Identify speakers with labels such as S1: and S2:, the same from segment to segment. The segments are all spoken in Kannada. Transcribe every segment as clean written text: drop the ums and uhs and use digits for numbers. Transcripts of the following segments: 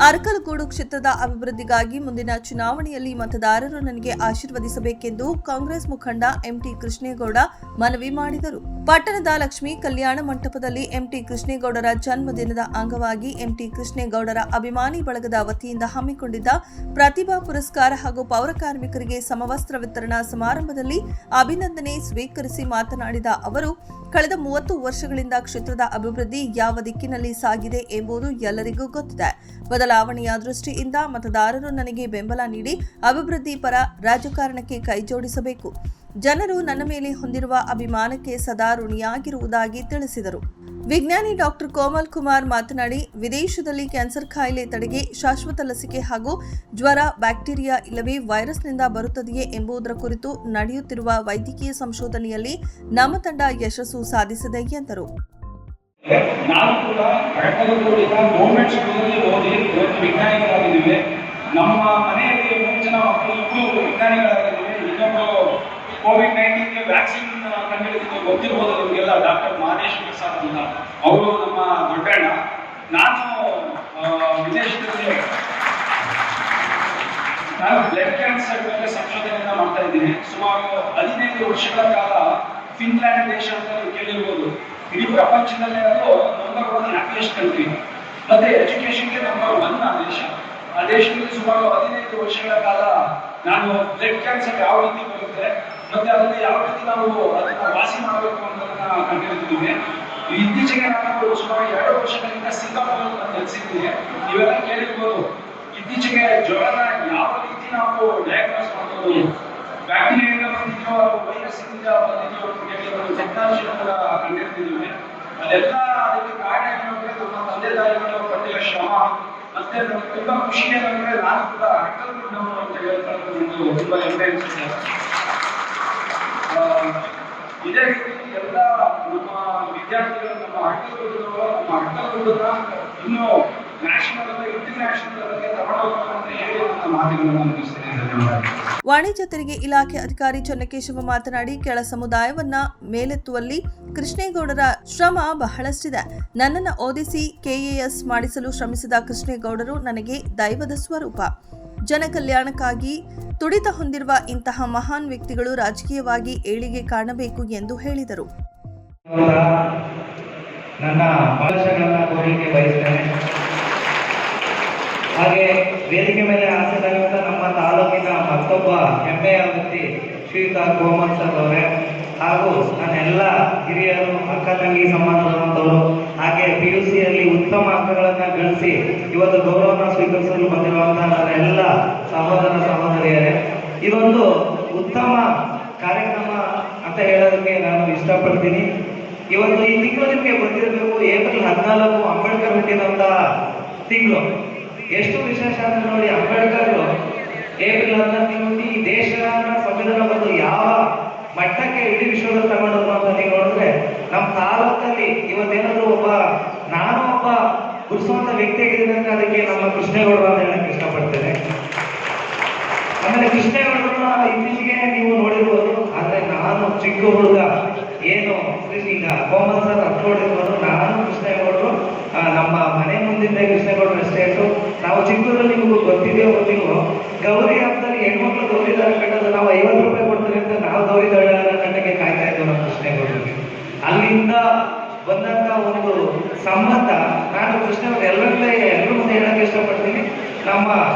S1: ಅರಕಲಗೂಡು ಕ್ಷೇತ್ರದ ಅಭಿವೃದ್ಧಿಗಾಗಿ ಮುಂದಿನ ಚುನಾವಣೆಯಲ್ಲಿ ಮತದಾರರು ನನಗೆ ಆಶೀರ್ವದಿಸಬೇಕೆಂದು ಕಾಂಗ್ರೆಸ್ ಮುಖಂಡ ಎಂಟಿ ಕೃಷ್ಣೇಗೌಡ ಮನವಿ ಮಾಡಿದರು. ಪಟ್ಟಣದ ಲಕ್ಷ್ಮೀ ಕಲ್ಯಾಣ ಮಂಟಪದಲ್ಲಿ ಎಂಟಿ ಕೃಷ್ಣೇಗೌಡರ ಜನ್ಮದಿನದ ಅಂಗವಾಗಿ ಎಂಟಿ ಕೃಷ್ಣೇಗೌಡರ ಅಭಿಮಾನಿ ಬಳಗದ ವತಿಯಿಂದ ಹಮ್ಮಿಕೊಂಡಿದ್ದ ಪ್ರತಿಭಾ ಪುರಸ್ಕಾರ ಹಾಗೂ ಪೌರ ಕಾರ್ಮಿಕರಿಗೆ ಸಮವಸ್ತ್ರ ವಿತರಣಾ ಸಮಾರಂಭದಲ್ಲಿ ಅಭಿನಂದನೆ ಸ್ವೀಕರಿಸಿ ಮಾತನಾಡಿದ ಅವರು, ಕಳೆದ 30 ವರ್ಷಗಳಿಂದ ಕ್ಷೇತ್ರದ ಅಭಿವೃದ್ಧಿ ಯಾವ ದಿಕ್ಕಿನಲ್ಲಿ ಸಾಗಿದೆ ಎಂಬುದು ಎಲ್ಲರಿಗೂ ಗೊತ್ತಿದೆ. ಬದಲಾವಣೆಯ ದೃಷ್ಟಿಯಿಂದ ಮತದಾರರು ನನಗೆ ಬೆಂಬಲ ನೀಡಿ ಅಭಿವೃದ್ಧಿ ಪರ ರಾಜಕಾರಣಕ್ಕೆ ಕೈಜೋಡಿಸಬೇಕು. ಜನರು ನನ್ನ ಮೇಲೆ ಹೊಂದಿರುವ ಅಭಿಮಾನಕ್ಕೆ ಸದಾ ಋಣಿಯಾಗಿರುವುದಾಗಿ ತಿಳಿಸಿದರು. ವಿಜ್ಞಾನಿ ಡಾಕ್ಟರ್ ಕೋಮಲ್ ಕುಮಾರ್ ಮಾತನಾಡಿ, ವಿದೇಶದಲ್ಲಿ ಕ್ಯಾನ್ಸರ್ ಕಾಯಿಲೆ ತಡೆಗೆ ಶಾಶ್ವತ ಲಸಿಕೆ ಹಾಗೂ ಜ್ವರ ಬ್ಯಾಕ್ಟೀರಿಯಾ ಇಲ್ಲವೇ ವೈರಸ್ನಿಂದ ಬರುತ್ತದೆಯೇ ಎಂಬುದರ ಕುರಿತು ನಡೆಯುತ್ತಿರುವ ವೈದ್ಯಕೀಯ ಸಂಶೋಧನೆಯಲ್ಲಿ ನಮ್ಮ ತಂಡ ಯಶಸ್ಸು ಸಾಧಿಸಿದೆ ಎಂದರು.
S2: ನಾವು ಕೂಡ ಅರಕಲಗೂಡಿನ ಗೌರ್ಮೆಂಟ್ ಸ್ಕೂಲಲ್ಲಿ ಓದಿ ವಿಜ್ಞಾನಿಗಳಾಗಿದ್ದೀವಿ. ನಮ್ಮ ಮನೆಯಲ್ಲಿ 3 ಜನ ಮಕ್ಕಳು ವಿಜ್ಞಾನಿಗಳಾಗಿದ್ದೀವಿ. ಇನ್ನೊಬ್ಬರು ಕೋವಿಡ್-19 ವ್ಯಾಕ್ಸಿನ್ ಕಂಡುಹಿಡಿದು ಗೊತ್ತಿರ್ಬೋದು ನಿಮಗೆಲ್ಲ, ಡಾಕ್ಟರ್ ಮಾದೇಶ್ ಪ್ರಸಾದ್ ಅಂತ, ಅವರು ನಮ್ಮ ದೊಡ್ಡಣ್ಣ. ನಾನು ವಿದೇಶದಲ್ಲಿ ಬ್ಲಡ್ ಕ್ಯಾನ್ಸರ್ ಬಗ್ಗೆ ಸಂಶೋಧನೆಯನ್ನ ಮಾಡ್ತಾ ಇದ್ದೀನಿ. ಸುಮಾರು 15 ವರ್ಷಗಳ ಕಾಲ ಫಿನ್ಲ್ಯಾಂಡ್ ದೇಶ ಅಂತ ನೀವು ಕೇಳಿರ್ಬೋದು. ಇಡೀ ಪ್ರಪಂಚದಲ್ಲೇ ಅದು ನಂಬರ್ 1 ಹ್ಯಾಪಿಯೆಸ್ಟ್ ಕಂಟ್ರಿ, ಮತ್ತೆ ಎಜುಕೇಶನ್ಗೆ ನಂಬರ್ 1 ಆ ದೇಶ. ಆ ದೇಶದಲ್ಲಿ ಸುಮಾರು 15 ವರ್ಷಗಳ ಕಾಲ ನಾನು ಬ್ಲಡ್ ಕ್ಯಾನ್ಸರ್ ಯಾವ ರೀತಿ ಬರುತ್ತೆ ಮತ್ತೆ ಅದನ್ನ ಯಾವ ರೀತಿ ನಾವು ಅದನ್ನ ವಾಸಿ ಮಾಡಬೇಕು ಅನ್ನೋದನ್ನ ಕಂಡುಹಿಡಿದಿದ್ದೀವಿ. ಇತ್ತೀಚೆಗೆ ನಾನು ಸುಮಾರು 2 ವರ್ಷಗಳಿಂದ ಸಿಂಗಾಪುರ್ ನೆಲೆಸಿದ್ದೀನಿ. ನೀವೆಲ್ಲ ಕೇಳಿರ್ಬೋದು, ಇತ್ತೀಚೆಗೆ ಜ್ವರನ ಯಾವ ರೀತಿ ನಾವು ಡಯಾಗ್ನೋಸ್ ಮಾಡ್ಬೋದು, ಬ್ಯಾಕ್ಟೀರಿಯಾದಿಂದ ಬಂದಿದೆಯೋ ವೈರಸ್ ಇಂದ ಬಂದಿದೆಯೋ ಅಂತ ಟೆಕ್ನಾಲಜಿ ಕೂಡ ಕಂಡುಹಿಡಿದಿದ್ದೀವಿ. ಅದೆಲ್ಲ ಅದಕ್ಕೆ ಕಾರಣ ಏನಂದ್ರೆ ನಮ್ಮ ತಂದೆ ತಾಯಿಗಳು ಪಟ್ಟಿರೋ ಶ್ರಮ. ಮತ್ತೆ ನನಗೆ ತುಂಬಾ ಖುಷಿ ಏನಂದ್ರೆ ನಾನು ಕೂಡ ಅರಕಲಗೂಡಿನವರು ಅಂತ ಹೇಳ್ಕೊಳ್ಳೋದು ನನಗೆ ತುಂಬಾ ಹೆಮ್ಮೆ ಅನಿಸುತ್ತೆ. ಇದೇ ರೀತಿ ಎಲ್ಲ ನಮ್ಮ ವಿದ್ಯಾರ್ಥಿಗಳು ನಮ್ಮ ಅರಕಲಗೂಡನ್ನ ಇನ್ನೂ ನ್ಯಾಷನಲ್ ಇಂಟರ್ನ್ಯಾಷನಲ್ ತಗೊಂಡೋಗ್ಬೇಕು ಅಂತ ಹೇಳಿ ನನ್ನ ಮಾತುಗಳನ್ನು ಮುಗಿಸ್ತೇನೆ. ಧನ್ಯವಾದ.
S1: ವಾಣಿಜ್ಯ ತೆರಿಗೆ ಇಲಾಖೆ ಅಧಿಕಾರಿ ಚನ್ನಕೇಶವ ಮಾತನಾಡಿ, ಕೆಳ ಸಮುದಾಯವನ್ನ ಮೇಲೆತ್ತುವಲ್ಲಿ ಕೃಷ್ಣೇಗೌಡರ ಶ್ರಮ ಬಹಳಷ್ಟಿದೆ. ನನ್ನನ್ನು ಓದಿಸಿ ಕೆಎಎಸ್ ಮಾಡಿಸಲು ಶ್ರಮಿಸಿದ ಕೃಷ್ಣೇಗೌಡರು ನನಗೆ ದೈವದ ಸ್ವರೂಪ. ಜನ ಕಲ್ಯಾಣಕ್ಕಾಗಿ ತುಡಿತ ಹೊಂದಿರುವ ಇಂತಹ ಮಹಾನ್ ವ್ಯಕ್ತಿಗಳು ರಾಜಕೀಯವಾಗಿ ಏಳಿಗೆ ಕಾಣಬೇಕು ಎಂದು ಹೇಳಿದರು.
S3: ನನ್ನ ಭಾಷೆಗಳನ್ನ ಕೋರಿಕೆ ಬಯಸ್ತೇನೆ. ಹಾಗೆ ವೇದಿಕೆ ಮೇಲೆ ಆಸೆಯಾದಂತ ನಮ್ಮ ತಾಲೂಕಿನ ಮತ್ತೊಬ್ಬ ಹೆಮ್ಮೆಯ ವ್ಯಕ್ತಿ ಶ್ರೀಕಾಂತ್ ಕೋಮಲ್ ಸರ್ ಅವರೇ, ಹಾಗೂ ನನ್ನೆಲ್ಲ ಹಿರಿಯರು, ಅಕ್ಕ ತಂಗಿ ಸಂಬಂಧವಂತವರು, ಹಾಗೆ PUCಯಲ್ಲಿ ಉತ್ತಮ ಅಂಕಗಳನ್ನು ಗಳಿಸಿ ಇವತ್ತು ಗೌರವನ ಸ್ವೀಕರಿಸಲು ಬಂದಿರುವಂತಹ ನನ್ನ ಎಲ್ಲ ಸಹೋದರ ಸಹೋದರಿಯರೇ, ಇದೊಂದು ಉತ್ತಮ ಕಾರ್ಯಕ್ರಮ ಅಂತ ಹೇಳೋದಕ್ಕೆ ನಾನು ಇಷ್ಟಪಡ್ತೀನಿ. ಇವತ್ತು ಈ ತಿಂಗಳು ನಿಮಗೆ ಗೊತ್ತಿರಬೇಕು, ಏಪ್ರಿಲ್ 14 ಅಂಬೇಡ್ಕರ್ ಹುಟ್ಟಿದಂತ ತಿಂಗಳು. ಎಷ್ಟು ವಿಶೇಷ ಅಂತ ನೋಡಿ, ಅಂಬೇಡ್ಕರ್ ಏಪ್ರಿಲ್ 14 ಹುಟ್ಟಿ ಈ ದೇಶದ ಸಂವಿಧಾನ ಬಂದು ಯಾವ ಮಟ್ಟಕ್ಕೆ ಇಡೀ ವಿಶ್ವದಲ್ಲಿ ತಗೊಂಡರು ಅಂತ ನೀವು ನೋಡಿದ್ರೆ, ನಮ್ಮ ತಾಲೂಕಲ್ಲಿ ಇವತ್ತೇನಾದ್ರು ನಾನು ಒಬ್ಬ ಗುರುಸುವಂತ ವ್ಯಕ್ತಿ ಆಗಿದ್ರೆ ಅದಕ್ಕೆ ನಮ್ಮ ಕೃಷ್ಣೇಗೌಡರು ಅಂತ ಹೇಳಕ್ಕೆ ಇಷ್ಟಪಡ್ತೇನೆ. ಆಮೇಲೆ ಕೃಷ್ಣೇಗೌಡರನ್ನ ಇತ್ತೀಚೆಗೆ ನೀವು ನೋಡಿರ್ಬೋದು, ಆದ್ರೆ ನಾನು ಚಿಕ್ಕ ಹುಡುಗ ಏನು ಈಗ ಕೋಮಲ್ ಸರ್ ನೋಡಿರ್ಬೋದು, ನಾನು ಕೃಷ್ಣೇಗೌಡರು ನಮ್ಮ ಮನೆ ಮುಂದಿದ್ದ ಕೃಷ್ಣೇಗೌಡರ ಎಸ್ಟೇಟು. ನಾವು ಚಿಕ್ಕದಲ್ಲಿ ನಿಮಗೂ ಗೊತ್ತಿದೆಯೋ ಗೊತ್ತಿಲ್ವೋ, ಗೌರಿ ಹಬ್ಬದಲ್ಲಿ ಹೆಣ್ಮಕ್ಳು ಗೌರಿ ದಾರ ಕಟ್ಟೋದು ನಾವು 50 ರೂಪಾಯಿ ಕೊಡ್ತೀವಿ ಅಂತ ನಾವು ಗೌರಿ ದಾರ ಕಟ್ಟಕ್ಕೆ ಕಾಯ್ತಾ ಇದ್ದೇವೆ ನಮ್ಮ ಕೃಷ್ಣೇಗೌಡರಿಗೆ. ಅಲ್ಲಿಂದ ಬಂದಂತ ಒಂದು ಸಂಬಂಧ ನಾನು ಕೃಷ್ಣೇಗೌಡ ಎಲ್ಲರ ಮುಂದೆ ಹೇಳಕ್ಕೆ ಇಷ್ಟಪಡ್ತೀನಿ. ನಮ್ಮ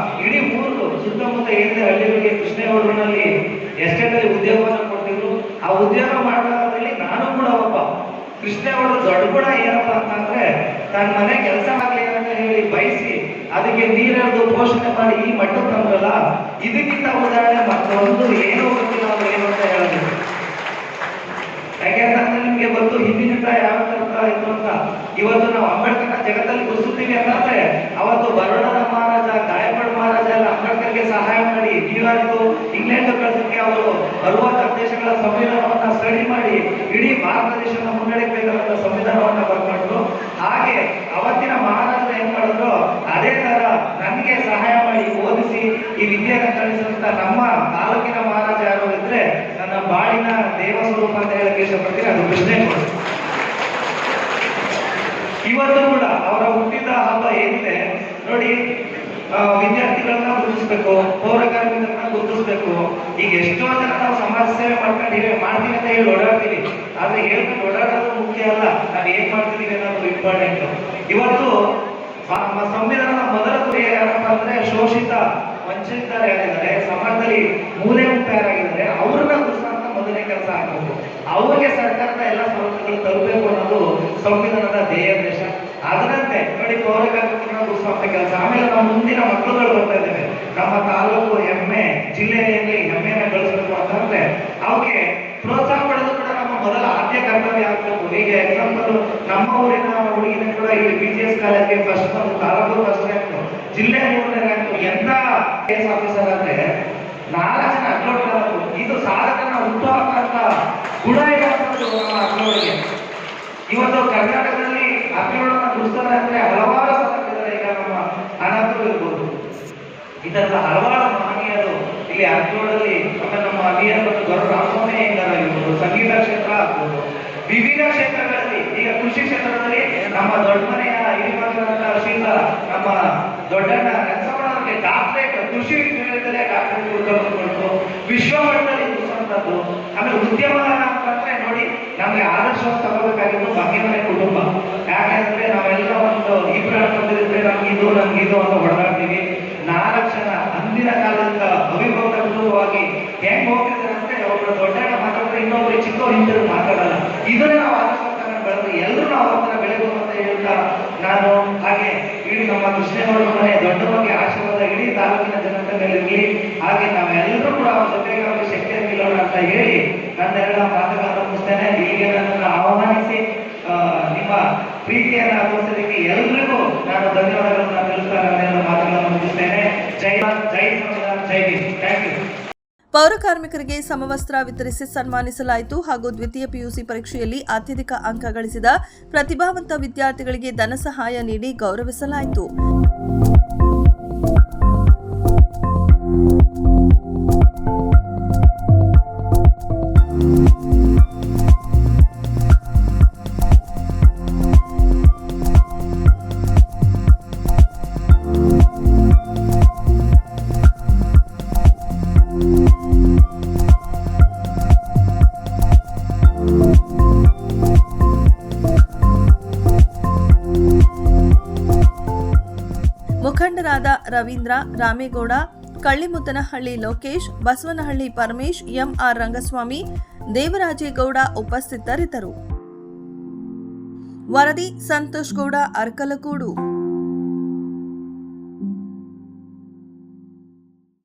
S3: ಇಡೀ ಊರು ಸುತ್ತಮುತ್ತ ಏನಿದೆ ಹಳ್ಳಿಗಳಿಗೆ ಕೃಷ್ಣೇಗೌಡರಲ್ಲಿ ಎಸ್ಟೇಟಲ್ಲಿ ಉದ್ಯೋಗವನ್ನು ಕೊಡ್ತಿದ್ರು. ಆ ಉದ್ಯೋಗ ಮಾಡೋದ್ರಲ್ಲಿ ನಾನು ಕೂಡ ಒಬ್ಬ. ಕೃಷ್ಣೇಗೌಡರು ದೊಡ್ಡ ಗುಣ ಏನಪ್ಪ ಅಂತಂದ್ರೆ, ತನ್ನ ಮನೆ ಕೆಲಸ ಆಗ್ಲಿ ಅಂತ ಹೇಳಿ ಬಯಸಿ ಅದಕ್ಕೆ ನೀರೆರೆದು ಪೋಷಣೆ ಮಾಡಿ ಈ ಮಟ್ಟಕ್ಕೆ ತಂದ್ರಲ್ಲ, ಇದಕ್ಕಿಂತ ಉದಾಹರಣೆ ಮತ್ತೊಂದು ಏನೋ ಗೊತ್ತಿಲ್ಲ ಅವ್ರು ಏನು ಅಂತ ಹೇಳೋದು. ಯಾಕೆಂತಂದ್ರೆ ನಿಮ್ಗೆ ಗೊತ್ತು ಹಿಂದಿನ ಯಾವ ತರ ಇತ್ತು ಅಂತ. ಇವತ್ತು ನಾವು ಅಂಬೇಡ್ಕರ್ನ ಜಗತ್ತಲ್ಲಿ ಗುರುಸುತ್ತೀವಿ ಅಂತಂದ್ರೆ, ಅವತ್ತು ಬರೋಡದ ಮಹಾರಾಜ, ಗಾಯಪಡ ಮಹಾರಾಜ ಎಲ್ಲ ಅಂಬೇಡ್ಕರ್ಗೆ ಸಹಾಯ ಮಾಡಿ ನ್ಯೂಯಾರ್ಕ್, ಇಂಗ್ಲೆಂಡ್ ಕಳಿಸಕ್ಕೆ ಅವರು 60 ದೇಶಗಳ ಸಂವಿಧಾನವನ್ನ ಸ್ಟಡಿ ಮಾಡಿ ಇಡೀ ಭಾರತ ದೇಶನ ಮುನ್ನಡೆಯಬೇಕಾದಂತ ಸಂವಿಧಾನವನ್ನ ಬರ್ಕೊಂಡು, ಹಾಗೆ ಅವತ್ತಿನ ಮಹಾರಾಜರು ಏನ್ ಮಾಡಿದ್ರು ಅದೇ ತರ ನನಗೆ ಸಹಾಯ ಮಾಡಿ ಓದಿಸಿ ಈ ವಿದ್ಯೆಯನ್ನು ಕಲಿಸಿದಂತ ನಮ್ಮ ತಾಲೂಕಿನ ಮಹಾರಾಜ ಯಾರು ಇದ್ರೆ ನನ್ನ ಬಾಳಿನ ದೇವ ಸ್ವರೂಪ ಅಂತ ಹೇಳಕ್ಕೆ ಇಷ್ಟಪಡ್ತೀನಿ, ಅದು ಕೃಷ್ಣೇಗೌಡ. ಇವತ್ತು ಕೂಡ ಅವರ ಹುಟ್ಟಿದ ಹಬ್ಬ ಏನಿದೆ ನೋಡಿ, ವಿದ್ಯಾರ್ಥಿಗಳನ್ನ ಗುರುತಿಸ್ಬೇಕು, ಪೌರ ಕಾರ್ಮಿಕರನ್ನ ಗುರುತಿಸ್ಬೇಕು. ಈಗ ಎಷ್ಟೋ ಜನ ನಾವು ಸಮಾಜ ಸೇವೆ ಮಾಡ್ತೀವಿ ಅಂತ ಹೇಳಿ ಓಡಾಡ್ತೀವಿ. ಆದ್ರೆ ಹೇಳ್ಕೊಂಡು ಓಡಾಡೋದು ಮುಖ್ಯ ಅಲ್ಲ, ನಾವು ಏನ್ ಮಾಡ್ತಿದೀವಿ ಅನ್ನೋದು ಇಂಪಾರ್ಟೆಂಟ್. ಇವತ್ತು ನಮ್ಮ ಸಂವಿಧಾನದ ಮೊದಲ ಗುರಿ ಏನಪ್ಪ ಅಂದ್ರೆ ಶೋಷಿತ ವಂಚಿತರು ಏನಿದ್ದಾರೆ, ಸಮಾಜದಲ್ಲಿ ಮೂಲೆ ಮುಖ್ಯರಾಗಿದ್ದಾರೆ, ಅವ್ರನ್ನ ಗುರುತಿಸುವಂತ ಮೊದಲನೇ ಕೆಲಸ ಆಗಬೇಕು. ಅವ್ರಿಗೆ ಸರ್ಕಾರದ ಎಲ್ಲ ಸವಲತ್ತುಗಳು ತಲುಪಬೇಕು ಅನ್ನೋದು ಸಂವಿಧಾನದ ಧ್ಯೇಯ ಉದ್ದೇಶ. ಅದರಂತೆ ನೋಡಿ ಪೌರ ಕಾರ್ಮಿಕರನ್ನ ಗುರುತಿಸುವಂತ ಕೆಲಸ. ಆಮೇಲೆ ನಾವು ಮುಂದಿನ ಮಕ್ಕಳುಗಳು ಬರ್ತಾ ಇದ್ದೇವೆ, ನಮ್ಮ ತಾಲೂಕು ಹೆಮ್ಮೆ, ಜಿಲ್ಲೆಯಲ್ಲಿ ಹೆಮ್ಮೆಯನ್ನ ಗಳಿಸಬೇಕು ಅಂತಂದ್ರೆ ಅವಕ್ಕೆ ಪ್ರೋತ್ಸಾಹ ಪಡೆದು ಕೂಡ ನಮ್ಮ ಮೊದಲ ಆದ್ಯ ಕರ್ತವ್ಯ ಆಗ್ಬೇಕು. ಈಗ ಎಕ್ಸಾಂಪಲ್ ನಮ್ಮ ಊರಿನ ಹುಡುಗಿನ ಕೂಡ ಇಲ್ಲಿ BGS ಕಾಲೇಜ್ಗೆ ಫಸ್ಟ್ ಬಂದು ತಾಲೂಕು ಫಸ್ಟ್ ರ್ಯಾಂಕ್, ಜಿಲ್ಲೆ 3ನೇ ರ್ಯಾಂಕ್. ಎಂತ ಕೇಸ್ ಆಫೀಸರ್ ಅಂದ್ರೆ 4 ಜನ ಅಪ್ಲೋಡ್ ಮಾಡಬೇಕು. ಇದು ಸಾಧಕನ ಹುಟ್ಟುಹಾಕಂತ ಗುಣ ಇರುವಂತದ್ದು ನಮ್ಮ ಅಪ್ಲೋಡ್ಗೆ. ಇವತ್ತು ಕರ್ನಾಟಕದಲ್ಲಿ ಅಪ್ಲೋಡ್ ಗುರುತಿಸ್ತಾರೆ ಅಂದ್ರೆ ಹಲವಾರು ಸಾಧಕರಿದ್ದಾರೆ. ಈಗ ನಮ್ಮ ಅನಾಥರು ಇರ್ಬೋದು, ಈ ತರದ ಹಲವಾರು ಮಹನೀಯರು ಇಲ್ಲಿ ಅಪ್ಲೋಡಲ್ಲಿ. ಆಮೇಲೆ ನಮ್ಮ ಅಭಿಯಾನ ಮತ್ತು ಗೌರವ ರಾಮಸ್ವಾಮಿ ಆಗಿರ್ಬೋದು, ಸಂಗೀತ ಕ್ಷೇತ್ರ ಆಗ್ಬೋದು, ವಿವಿಧ ಕ್ಷೇತ್ರಗಳಲ್ಲಿ. ಈಗ ಕೃಷಿ ಕ್ಷೇತ್ರದಲ್ಲಿ ನಮ್ಮ ದೊಡ್ಡ ಮನೆಯ ಹಿರಿಮಕ್ಕಳಂತ ಶ್ರೀಲ ನಮ್ಮ ದೊಡ್ಡಣ್ಣ ನರಸಮ್ಮನವರಿಗೆ ಡಾಕ್ಟರೇಟ್, ಕೃಷಿ ವಿಶ್ವವಿದ್ಯಾಲಯದಲ್ಲೇ ಡಾಕ್ಟರೇಟ್ ಕೊಟ್ಟು ವಿಶ್ವ ಮಟ್ಟದಲ್ಲಿ ಗುರುತಿಸುವಂತದ್ದು. ಆಮೇಲೆ ಉದ್ಯಮ ಅಂತಂದ್ರೆ ನೋಡಿ, ನಮ್ಗೆ ಆದರ್ಶವಾಗಿ ತಗೋಬೇಕಾಗಿದ್ದು ಭಾಗ್ಯಮನೆ ಕುಟುಂಬ. ಯಾಕೆಂದ್ರೆ ನಾವೆಲ್ಲ ಒಂದು ಇಬ್ಬರು ಬಂದಿದ್ರೆ ನಮ್ಗಿದು ಅಂತ ಹೊಡೆದಾಡ್ತೀವಿ. 4 ಜನ ಅಂದಿನ ಕಾಲದಿಂದ ಅವಿಭಕ್ತ ಕುಟುಂಬವಾಗಿ ಹೆಂಗ್ ಹೋಗ್ತಿದ್ದಾರೆ ಅಂದ್ರೆ ಒಬ್ಬರು ದೊಡ್ಡಣ್ಣ ಮಾತಾಡಿದ್ರೆ ಇನ್ನೊಬ್ರು ಚಿಕ್ಕವ್ರು ಹಿಂದೆ ಮಾತಾಡಲ್ಲ. ಇದನ್ನೇ ನಾವು ಆದರ್ಶವಾಗಿ ಬೆಳೆದ್ರೆ ಎಲ್ಲರೂ ನಾವು ಅವರ ಬೆಳೆಬೋದು ಅಂತ ಹೇಳ್ತಾ ನಾನು ಹಾಗೆ ಇಡೀ ನಮ್ಮ ಕೃಷ್ಣೇಗೌಡರ ಮನೆ ದೊಡ್ಡ ಬಗ್ಗೆ ಆಶೀರ್ವಾದ ಇಡೀ ತಾಲೂಕಿನ ಜನತೆ ಮೇಲೆ ಇರಲಿ. ಹಾಗೆ ನಾವೆಲ್ಲರೂ ಕೂಡ ಅವ್ರ ಜೊತೆಗೆ ಅವ್ರಿಗೆ ಶಕ್ತಿಯನ್ನು ನಿಲ್ಲೋಣ ಅಂತ ಹೇಳಿ ನನ್ನೆಲ್ಲ ಮಾತುಗಳನ್ನು ಮುಗಿಸ್ತೇನೆ. ಹೀಗೆ ನನ್ನನ್ನು ಆಹ್ವಾನಿಸಿ ನಿಮ್ಮ ಪ್ರೀತಿಯನ್ನು ತೋರಿಸೋದಕ್ಕೆ ಎಲ್ರಿಗೂ ನಾನು ಧನ್ಯವಾದಗಳನ್ನು ತಿಳಿಸ್ತಾ ನನ್ನೆಲ್ಲ ಮಾತುಗಳನ್ನು ಮುಗಿಸ್ತೇನೆ. ಜೈ ಸಂವಿಧಾನ, ಜೈ ಭೀಮ್. Thank you.
S1: ಪೌರ ಕಾರ್ಮಿಕರಿಗೆ ಸಮವಸ್ತ್ರ ವಿತರಿಸಿ ಸನ್ಮಾನಿಸಲಾಯಿತು ಹಾಗೂ ದ್ವಿತೀಯ PUC ಪರೀಕ್ಷೆಯಲ್ಲಿ ಅತ್ಯಧಿಕ ಅಂಕ ಗಳಿಸಿದ ಪ್ರತಿಭಾವಂತ ವಿದ್ಯಾರ್ಥಿಗಳಿಗೆ ಧನ ಸಹಾಯ ನೀಡಿ ಗೌರವಿಸಲಾಯಿತು. ಮುಖಂಡರಾದ ರವೀಂದ್ರ, ರಾಮೇಗೌಡ, ಕಳ್ಳಿಮುದ್ದನಹಳ್ಳಿ ಲೋಕೇಶ್, ಬಸವನಹಳ್ಳಿ ಪರಮೇಶ್, MR ರಂಗಸ್ವಾಮಿ, ದೇವರಾಜೇಗೌಡ ಉಪಸ್ಥಿತರಿದ್ದರು. ವರದಿ ಸಂತೋಷ್ ಗೌಡ, ಅರ್ಕಲಗೂಡು.